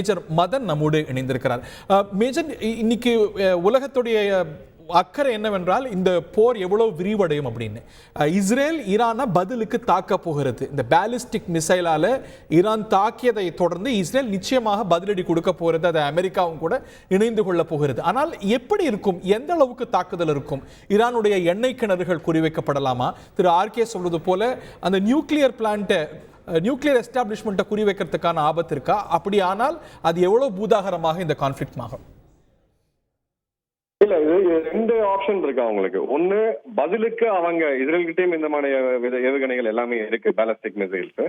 Major Madan நம்மோடு இணைந்திருக்கிறார். Major, இன்னைக்கு உலகத்துடைய அக்கறை என்னவென்றால் இந்த போர் எவ்வளவு விரிவடையும் அப்படின்னு. இஸ்ரேல் ஈரானை பதிலுக்கு தாக்க போகிறது. இந்த பேலிஸ்டிக் மிசைலால ஈரான் தாக்கியதை தொடர்ந்து இஸ்ரேல் நிச்சயமாக பதிலடி கொடுக்க போகிறது. அதை அமெரிக்காவும் கூட இணைந்து கொள்ள போகிறது. ஆனால் எப்படி இருக்கும், எந்த அளவுக்கு தாக்குதல் இருக்கும்? ஈரானுடைய எண்ணெய் கிணறுகள் குறிவைக்கப்படலாமா? திரு ஆர்கே சொல்வது போல அந்த நியூக்ளியர் எஸ்டாப்ளிஷ்மெண்ட்டை குறிவைக்கிறதுக்கான ஆபத்து இருக்கா? அப்படி ஆனால் அது எவ்வளவு பூதாகரமாக இந்த கான்ஃபிளிக்ட் ஆகும்? இல்ல, இது ரெண்டு ஆப்ஷன் இருக்கு அவங்களுக்கு. ஒண்ணு, பதிலுக்கு அவங்க இஸ்ரேல் கிட்டயும் இந்த மாதிரி ஏவுகணைகள் எல்லாமே இருக்கு, பேலிஸ்டிக் மிசைல்ஸ்.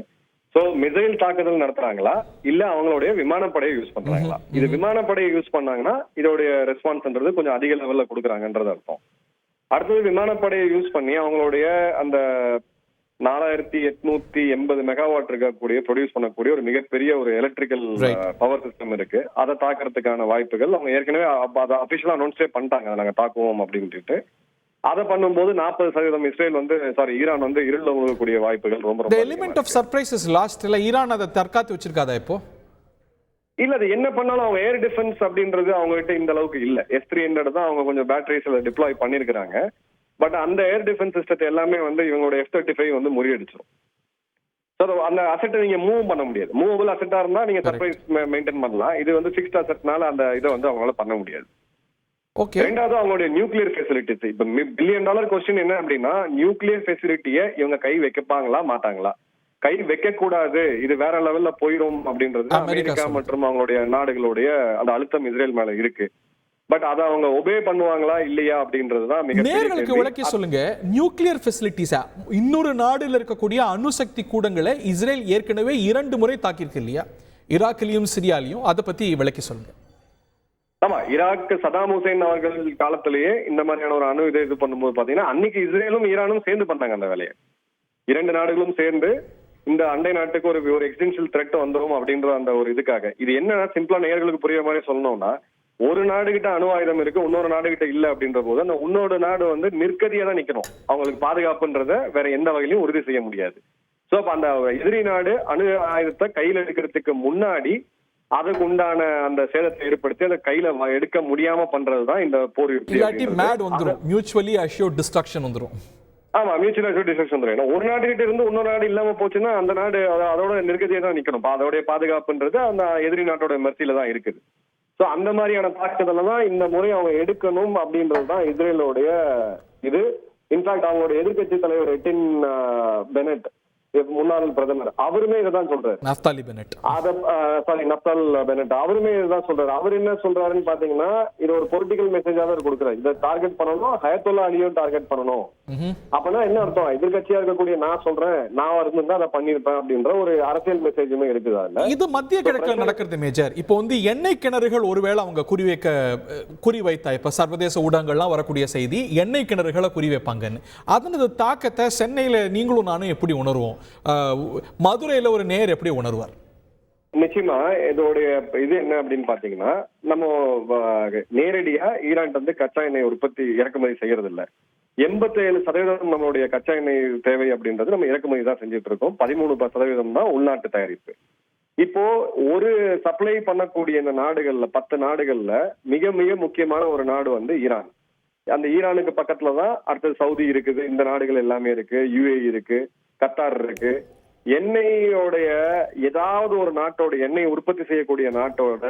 சோ மிசைல் தாக்குதல் நடத்துறாங்களா, இல்ல அவங்களுடைய விமானப்படையை யூஸ் பண்றாங்களா? இது விமானப்படையை யூஸ் பண்ணாங்கன்னா இதோடைய ரெஸ்பான்ஸ்ன்றது கொஞ்சம் அதிக லெவல்ல கொடுக்குறாங்கன்றது அர்த்தம். அடுத்தது, விமானப்படையை யூஸ் பண்ணி அவங்களுடைய அந்த 4880 மெகாவாட் இருக்கக்கூடிய ப்ரொடியூஸ் பண்ணக்கூடிய ஒரு மிகப்பெரிய ஒரு எலக்ட்ரிக்கல் பவர் சிஸ்டம் இருக்கு. அதை தாக்குறதுக்கான வாய்ப்புகள் அவங்க ஏற்கனவே அதை அபிஷியலா அனௌன்ஸே பண்ணிட்டாங்க, நாங்க தாக்குவோம் அப்படின்ட்டு. அதை பண்ணும்போது 40% இஸ்ரேல் ஈரான் இருள விழக்கூடிய வாய்ப்புகள் ரொம்ப element of surprise is lost. இல்ல ஈரான் அதை தற்காத்து வச்சிருக்காதா இப்போ? இல்ல, அது என்ன பண்ணாலும் அவங்க ஏர் டிஃபென்ஸ் அப்படின்றது அவங்க கிட்ட இந்த அளவுக்கு இல்ல. S-300 தான் அவங்க கொஞ்சம் பேட்டரிஸ்ல டிப்ளாய் பண்ணிருக்காங்க. பட் அந்த ஏர் டிஃபென்ஸ் சிஸ்டத்தை எல்லாமே இவங்களோட F-35 முறியடிச்சிடும். அந்த அசெட்டை நீங்க மூவ் பண்ண முடியாது. மூவபிள் அசெட்டா இருந்தா நீங்க சர்ப்ரைஸ் மெயின்டைன் பண்ணலாம். இது ஃபிக்ஸ்ட் அசெட்னால அந்த இதை அவங்களால பண்ண முடியாது. ரெண்டாவது, அவங்களுடைய நியூக்ளியர் ஃபெசிலிட்டிஸ். இப்ப $1 பில்லியன் கொஸ்டின் என்ன அப்படின்னா, நியூக்ளியர் ஃபெசிலிட்டியை இவங்க கை வைக்கப்பாங்களா மாட்டாங்களா? கை வைக்க கூடாது, இது வேற லெவல்ல போயிடும் அப்படின்றது அமெரிக்கா மற்றும் அவங்களுடைய நாடுகளுடைய அந்த அழுத்தம் இஸ்ரேல் மேல இருக்கு. பட் அதை அவங்க ஒபே பண்ணுவாங்களா இல்லையா அப்படின்றதுதான் நேயர்களுக்கு விளக்கி சொல்லுங்க. நியூக்ளியர் ஃபெசிலிட்டிஸா, இன்னொரு நாடுல இருக்கக்கூடிய அணுசக்தி கூடங்களை இஸ்ரேல் ஏற்கனவே 2 முறை தாக்கியிருக்கு இல்லையா? ஈராக்லயும் சிரியாலையும். அதை பத்தி விளக்கி சொல்லுங்க. ஆமா, ஈராக் சதாம் ஹுசைன் அவர்கள் காலத்திலேயே இந்த மாதிரியான ஒரு அணு இது பண்ணும்போது பாத்தீங்கன்னா அன்னைக்கு இஸ்ரேலும் ஈரானும் சேர்ந்து பண்ணாங்க அந்த வேலையை. 2 நாடுகளும் சேர்ந்து இந்த அண்டை நாட்டுக்கு ஒரு எக்ஸ்டென்ஷியல் த்ரெட் வந்துடும் அப்படின்ற அந்த ஒரு இதுக்காக. இது என்ன சிம்பிளா நேயர்களுக்கு புரிய மாதிரி சொல்லணும்னா, ஒரு நாடுகிட்ட அணு ஆயுதம் இருக்கு, இன்னொரு நாடுகிட்ட இல்ல அப்படின்ற போது அந்த இன்னொரு நாடு நிற்கதியா தான் நிக்கணும். அவங்களுக்கு பாதுகாப்புன்றத வேற எந்த வகையிலும் உறுதி செய்ய முடியாது. சோ அப்ப அந்த எதிரி நாடு அணு ஆயுதத்தை கையில எடுக்கிறதுக்கு முன்னாடி அதுக்கு உண்டான அந்த சேதத்தை ஏற்படுத்தி அதை கையில எடுக்க முடியாம பண்றதுதான் இந்த போர். மியூச்சுவலி அஷ்யூர்ட் டிஸ்ட்ரக்ஷன் வந்துரும். ஆமா, மியூச்சுவல் அஷ்யூர்ட் டிஸ்ட்ரக்ஷன் வந்துரும். ஒரு நாட்டுகிட்ட இருந்து இன்னொரு நாடு இல்லாம போச்சுன்னா அந்த நாடு அதோட நிற்கதியா தான் நிக்கணும். அதோடைய பாதுகாப்புன்றது அந்த எதிரி நாட்டோட மெர்சியில தான் இருக்குது. சோ அந்த மாதிரியான தாக்குதலை தான் இந்த முறை அவங்க எடுக்கணும் அப்படின்றதுதான் இஸ்ரேலோடைய இது. இன்ஃபேக்ட் அவங்களுடைய எதிர்கட்சி தலைவர் எட்டின் பெனட், முன்னாள் பிரதமர், அவருமே இதான் சொல்றாரு. நப்தாலி பெனட் அவருமே இதுதான் சொல்றாரு. அவர் என்ன சொல்றாருன்னு பாத்தீங்கன்னா, இது ஒரு பொலிட்டிக்கல் மெசேஜா தான் கொடுக்குறாரு. இதை டார்கெட் பண்ணணும், ஹயத்துல்லா அலியும் டார்கெட் பண்ணணும். அப்பனா என்ன அர்த்தம்? எதிர்கட்சியா இருக்கக்கூடிய நான் சொல்றேன், நான் இருந்தா அதை பண்ணிருப்பேன் அப்படின்ற ஒரு அரசியல் மெசேஜுமே இருக்குது. இது மத்திய கிழக்கில் நடக்கிறது மேஜர். இப்போ எண்ணெய் கிணறுகள் ஒருவேளை அவங்க குறிவைத்தா, இப்ப சர்வதேச ஊடகங்கள்லாம் வரக்கூடிய செய்தி எண்ணெய் கிணறுகளை குறிவைப்பாங்கன்னு. அதனது தாக்கத்தை சென்னையில நீங்களும் நானும் எப்படி உணர்வோம்? மதுரையில ஒரு நேர் எப்படி உணர்வார்? நிச்சயமா இதோடைய இது என்ன அப்படின்னு பாத்தீங்கன்னா, நம்ம நேரடியா ஈரான் கச்சா எண்ணெய் உற்பத்தி இறக்குமதி செய்யறது இல்ல. 87% நம்மளுடைய கச்சா எண்ணெய் தேவை அப்படின்றது நம்ம இறக்குமதி தான் செஞ்சுட்டு இருக்கோம். 13% தான் உள்நாட்டு தயாரிப்பு. இப்போ ஒரு சப்ளை பண்ணக்கூடிய இந்த நாடுகள்ல 10 நாடுகள்ல மிக மிக முக்கியமான ஒரு நாடு ஈரான். அந்த ஈரானுக்கு பக்கத்துலதான் அடுத்தது சவுதி இருக்குது, இந்த நாடுகள் எல்லாமே இருக்கு, UAE இருக்கு, கத்தார் இருக்கு. எண்ணெயோடைய ஏதாவது ஒரு நாட்டோட எண்ணெய் உற்பத்தி செய்யக்கூடிய நாட்டோட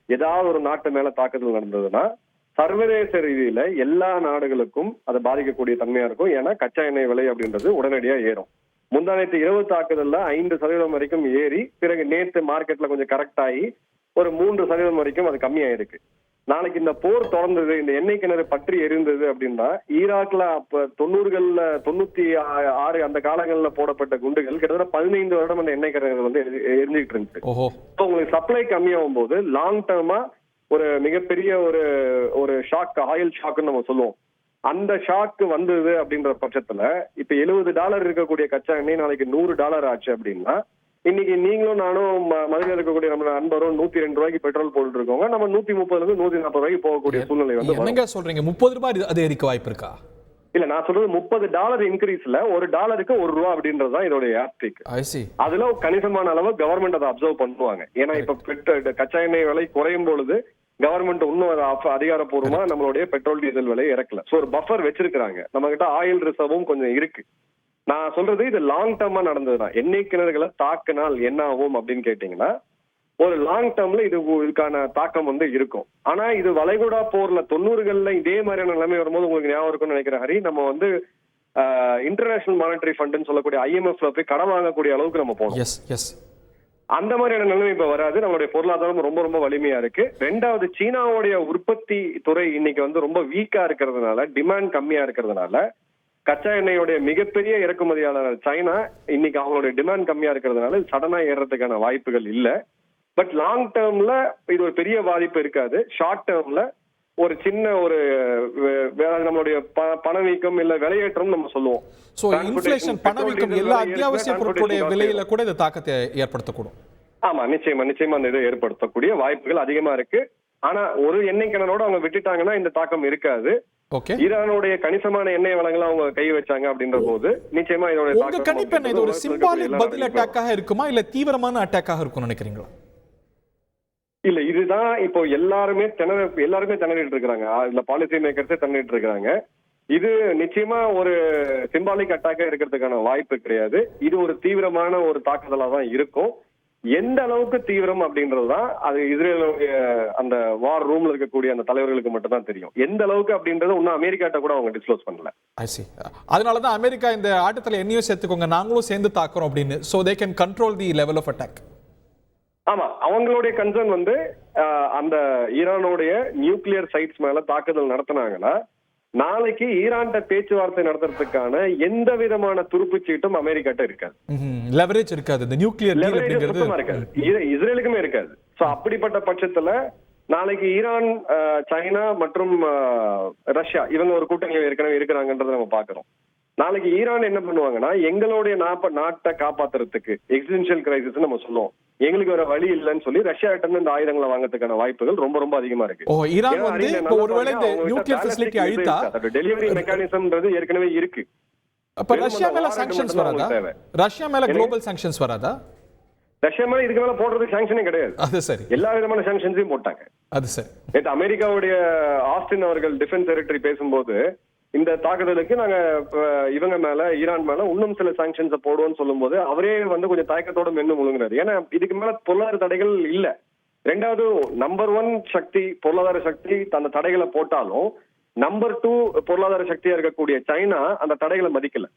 ஏதாவது ஒரு நாட்டு மேல தாக்குதல் நடந்ததுன்னா சர்வதேச ரீதியில எல்லா நாடுகளுக்கும் அதை பாதிக்கக்கூடிய தன்மையா இருக்கும். ஏன்னா கச்சா எண்ணெய் விலை அப்படின்றது உடனடியா ஏறும். முந்தானத்து இரவு தாக்குதல்ல 5% வரைக்கும் ஏறி, பிறகு நேத்து மார்க்கெட்ல கொஞ்சம் கரெக்ட் ஆகி ஒரு 3% வரைக்கும் அது கம்மியாயிருக்கு. நாளைக்கு இந்த போர் தொடர்ந்தது, இந்த எண்ணெய் கிணறு பற்றி எரிந்தது அப்படின்னா, ஈராக்ல அப்ப 90கள்ல 96 அந்த காலங்கள்ல போடப்பட்ட குண்டுகள் கிட்டத்தட்ட 15 வருடம் அந்த எண்ணெய் கிணறு எரிஞ்சுட்டு இருந்துச்சு. உங்களுக்கு சப்ளை கம்மியாகும் போது லாங் டேர்மா ஒரு மிகப்பெரிய ஒரு ஷாக், ஆயில் ஷாக்னு நம்ம சொல்லுவோம். அந்த ஷாக் வந்தது அப்படின்ற பட்சத்துல இப்ப $70 இருக்கக்கூடிய கச்சா எண்ணெய் நாளைக்கு $100 ஆச்சு அப்படின்னா, இன்னைக்கு நீங்களும் நானும் மதுரையில் இருக்கக்கூடிய நம்ம நண்பரும் 102 ரூபாய்க்கு பெட்ரோல் போட்டு இருக்கோங்க. நம்ம 130 140 ரூபாய்க்கு போகக்கூடிய சூழ்நிலை சொல்றீங்க. 30 ரூபாய் அது எரிக்க வாய்ப்பு இருக்கா? இல்ல நான் சொல்றது $30 இன்க்ரீஸ்ல $1 1 அப்படின்றதுதான் இதோட யாஸ்டிக். அதுல கணிசமான அளவு கவர்மெண்ட் அதை அப்சர்வ் பண்ணுவாங்க. ஏன்னா இப்ப கச்சா எண்ணெய் விலை குறையும் பொழுது கவர்மெண்ட் இன்னும் அதிகாரப்பூர்வமா நம்மளுடைய பெட்ரோல் டீசல் விலையை இறக்கல. சோ ஒரு பஃபர் வச்சிருக்காங்க. நம்ம கிட்ட ஆயில் ரிசர்வும் கொஞ்சம் இருக்கு. நான் சொல்றது இது லாங் டர்மா நடந்ததுதான். எண்ணெய் கிணறுகளை தாக்குனால் என்ன ஆகும் அப்படின்னு கேட்டீங்கன்னா ஒரு லாங் டேர்ம்ல இதுக்கான தாக்கம் இருக்கும். ஆனா இது வளைகுடா போர்ல 90கள்ல இதே மாதிரியான நிலைமை வரும்போது உங்களுக்கு ஞாபகம் இருக்கும்னு நினைக்கிறேன் ஹரி, நம்ம இன்டர்நேஷனல் மானிட்டரி ஃபண்ட்னு சொல்லக்கூடிய IMFல போய் கடன் வாங்கக்கூடிய அளவுக்கு நம்ம போனோம். அந்த மாதிரியான நிலைமை இப்ப வராது. நம்மளுடைய பொருளாதாரம் ரொம்ப ரொம்ப வலிமையா இருக்கு. ரெண்டாவது, சீனாவுடைய உற்பத்தி துறை இன்னைக்கு ரொம்ப வீக்கா இருக்கிறதுனால, டிமாண்ட் கம்மியா இருக்கிறதுனால, கச்சா எண்ணெயோடைய மிகப்பெரிய இறக்குமதியாளர் சைனா இன்னைக்கு அவங்களுடைய டிமாண்ட் கம்மியா இருக்கிறதுனால சடனா ஏறதுக்கான வாய்ப்புகள் இல்ல. பட் லாங் டேர்ம்ல இது ஒரு பெரிய பாதிப்பு இருக்காது. ஷார்ட் டேர்ம்ல ஒரு சின்ன நம்மளுடைய பணவீக்கம் இல்ல விலையேற்றம் நம்ம சொல்லுவோம். சோ இன்ஃப்ளேஷன், பணவீக்கம், எல்லா அத்தியாவசிய பொருட்களுடைய விலையில கூட இந்த தாக்கத்தை ஏற்படுத்தக்கூடும். ஆமா, நிச்சயமா அந்த இதை ஏற்படுத்தக்கூடிய வாய்ப்புகள் அதிகமா இருக்கு. ஆனா ஒரு எண்ணெய் கிணறோட அவங்க விட்டுட்டாங்கன்னா இந்த தாக்கம் இருக்காது. ஈரானுடைய கணிசமான எண்ணெய் வளங்களை அவங்க கை வச்சாங்க அப்படின்ற போது நிச்சயமா இதோட தாக்கம் கண்டிப்பா இது ஒரு சிம்பாலிக் பதில் அட்டாக்காக இருக்குமா இல்ல தீவிரமான அட்டாக்காக இருக்கும்னு நினைக்கிறீங்களா? இல்ல, இதுதான் இப்போ எல்லாருமே திணறிட்டு இருக்காங்க. இல்ல பாலிசி மேக்கர்ஸே திணறிட்டு இருக்காங்க. இது நிச்சயமா ஒரு சிம்பாலிக் அட்டாக்கா இருக்கிறதுக்கான வாய்ப்பு கிடையாது. இது ஒரு தீவிரமான ஒரு தாக்குதலா தான் இருக்கும். எந்த அளவுக்கு தீவிரம் அப்படின்றதுதான் அது இஸ்ரேலுடைய அந்த வார் ரூம்ல இருக்கக்கூடிய அந்த தலைவர்களுக்கு மட்டும் தான் தெரியும். எந்த அளவுக்கு அப்படின்றது இன்னும் அமெரிக்காட்ட கூட அவங்க டிஸ்க்ளோஸ் பண்ணல. அதனாலதான் அமெரிக்கா இந்த ஆட்டத்துல என்னையும் சேர்த்துக்கோங்க, நாங்களும் சேர்ந்து தாக்குறோம் அப்படின்னு. So they can control the level of attack. ஆமா, அவங்களுடைய கன்சர்ன் அந்த ஈரானுடைய நியூக்ளியர் சைட்ஸ் மேல தாக்குதல் நடத்தினாங்கன்னா நாளைக்கு ஈரான்ட்ட பேச்சுவார்த்தை நடத்துறதுக்கான எந்த விதமான துருப்புச்சீட்டும் அமெரிக்காட்ட இருக்காது. லெவரேஜ் இருக்காது. இந்த நியூக்ளியர் டீல் அப்படிங்கிறது இருக்காது. இஸ்ரேலுக்குமே இருக்காது. சோ அப்படிப்பட்ட பட்சத்துல நாளைக்கு ஈரான், சைனா மற்றும் ரஷ்யா இவங்க ஒரு கூட்டணியில் ஏற்கனவே இருக்கிறாங்கன்றத நம்ம பாக்குறோம். நாளைக்கு ஈரான் என்ன பண்ணுவாங்கன்னா எங்களுடைய நாட்டை காப்பாத்துறதுக்கு எக்ஸிஸ்டென்ஷியல் கிரைசிஸ் நம்ம சொல்லுவோம், எங்களுக்கு வேற வழி இல்லைன்னு சொல்லி ரஷ்யா கிட்ட இருந்து இந்த ஆயுதங்களை வாங்கறதுக்கான வாய்ப்புகள் ரொம்ப ரொம்ப அதிகமா இருக்கு. ஈரான் ஒருவேளை இந்த நியூக்ளியர் ஃபெசிலிட்டி அழித்தா டெலிவரி மெக்கானிசம்ன்றது ஏற்கனவே இருக்கு. அப்ப ரஷ்யா மேல சாங்ஷன்ஸ் வராதா? ரஷ்யா மேல குளோபல் சாங்ஷன்ஸ் வராதா? ரஷ்யா மேல இதுக்கு மேல போடுறதுக்கு சாங்ஷனே கிடையாது. அது சரி, எல்லா விதமான சாங்ஷன்ஸையும் போட்டாங்க. அது சரி. நேற்று அமெரிக்காவுடைய ஆஸ்டின் அவர்கள் டிஃபென்ஸ் செக்ரட்டரி பேசும்போது இந்த தாக்குதலுக்கு நாங்க இவங்க மேல ஈரான் மேல இன்னும் சில சாங்ஷன்ஸை போடுவோம்னு சொல்லும் போது அவரே கொஞ்சம் தயக்கத்தோட மென்னு முழுங்குறாரு. ஏன்னா இதுக்கு மேல பொருளாதார தடைகள் இல்ல. ரெண்டாவது, நம்பர் 1 சக்தி பொருளாதார சக்தி அந்த தடைகளை போட்டாலும் நம்பர் 2 பொருளாதார சக்தியா இருக்கக்கூடிய சைனா அந்த தடைகளை மதிக்கல.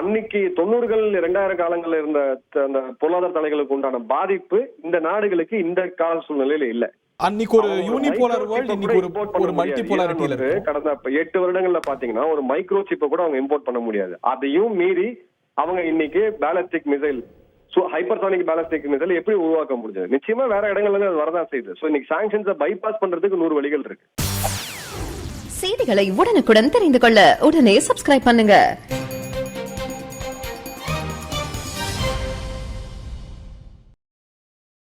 அன்னைக்கு 90கள் 2000 காலங்கள்ல இருந்த அந்த பொருளாதார தடைகளுக்கு உண்டான பாதிப்பு இந்த நாடுகளுக்கு இந்த கால சூழ்நிலையில இல்ல. அன்னைக்கு ஒரு யூனிபோலார் வேர்ல்ட், இன்னைக்கு ஒரு மல்டிபோலாரிட்டில இருக்கு. கடந்த 8 வருடங்கள்ல பாத்தீங்கன்னா ஒரு மைக்ரோ சிப்பை கூட அவங்க இம்போர்ட் பண்ண முடியாது. அதையும் மீறி அவங்க இன்னைக்கு ballistic missile, hypersonic ballistic missile எப்படி உருவாக்க முடிஞ்சது? நிச்சயமா வேற இடங்கள்ல இருந்து அது வரதான் செய்யுது. சோ இன்னைக்கு சாங்ஷன்ஸை பைபாஸ் பண்றதுக்கு 100 வழிகள் இருக்கு. செய்திகளை உடனுக்குடன் தெரிந்து கொள்ள உடனே சப்ஸ்கிரைப் பண்ணுங்க.